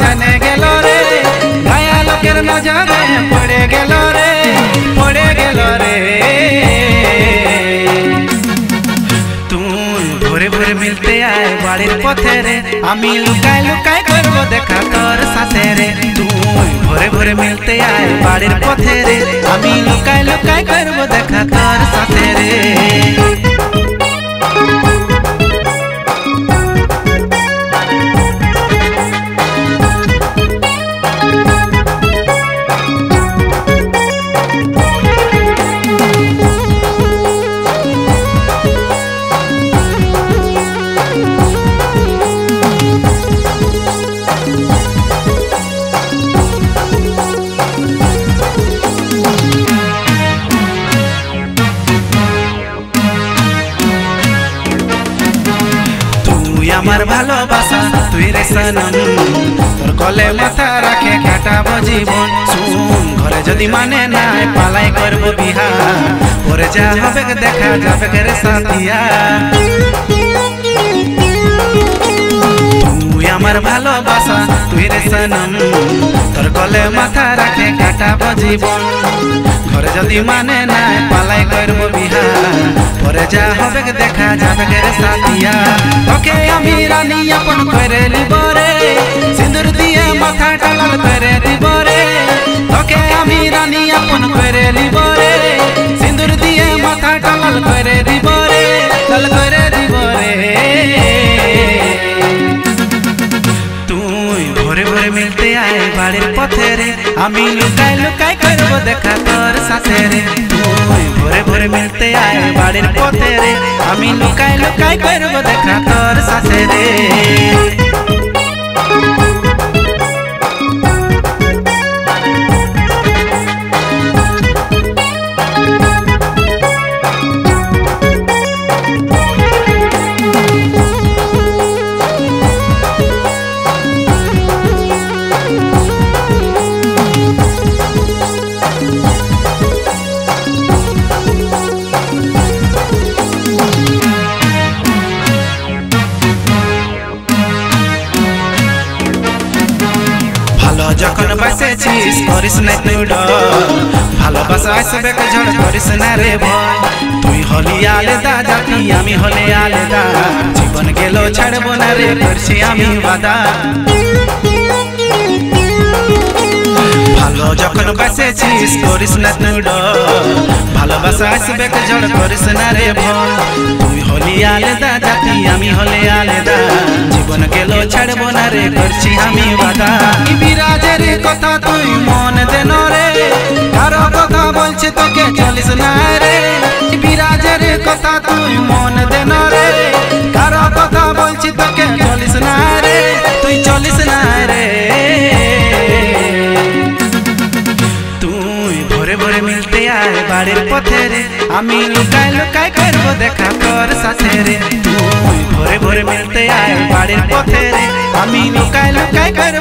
जने गेलो रे गाया लोकेर नजरे पड़े गेलो रे भोरे भोरे मिलते आए बाड़ीर पथे रे आमी लुकाय लुकाय करबो देखा तोर साथे रे तुई भोरे भोरे मिलते आए बाड़ीर पथे रे आमी लुकाय लुकाय करबो देखा तोर साथे रे। আমার ভালোবাসা তুই রে সনম তোর কলে মাথা রাখে কাটাবো জীবন শুন ঘরে যদি মানে নাই পালাই করব বিহা পরে যা হবে দেখা যাবে রে সাথিয়া তুই আমার ভালোবাসা তুই রে সনম তোর কলে মাথা রাখে কাটাবো জীবন ঘরে যদি মানে নাই পালাই করব বিহা পরে যা হবে দেখা যাবে রে সাথিয়া ওকে আমি রানী আপন করে নিব রে সিঁদুর দিয়ে মাথাটা লাল করে দিব রে ওকে আমি রানী আপন করে নিব রে সিঁদুর দিয়ে মাথাটা লাল করে দিব রে লাল করে দিব রে তুই ভোরে ভোরে মিলতে আয় বাড়ির পথে রে আমি লুকাই লুকাই করব দেখা তোর সাথে রে তুই ভোরে ভোরে মিলতে আয় বাড়ির পথে রে আমি লুকাই লুকাই করব দেখা তোর সাথে রে। যখন বাসেছিস করিস না তুই ডর ভালোবাসা আসবে ঝড় করিস না রে ভয় তুই হলি আলাদা জাতি আমি হলে আলাদা জীবন গেল ছাড়বো না রে করছি আমি বাদা ভালো যখন বাসেছিস করিস না তুই ডর ভালোবাসা আসবে ঝড় করিস না রে ভয় তুই হলি আলাদা জাতি আমি হলে আলাদা জীবন গেল ছাড়বো না রে করছি আমি বাদা বিরাজের কথা তুই মন দেন রে কারো কথা বলছে তোকে চলিস না রে বিরাজের কথা তুই মন দেন রে কারো কথা বলছি তোকে চলিস না রে তুই চলিস না রে তুই ভোরে ভোরে মিলতে আয় বাড়ির পথে রে আমি লুকাই লুকাই করব দেখা তোর সাথে রে তুই ভোরে ভোরে মিলতে আয় বাড়ির পথে রে আমি লুকাই লুকাই করব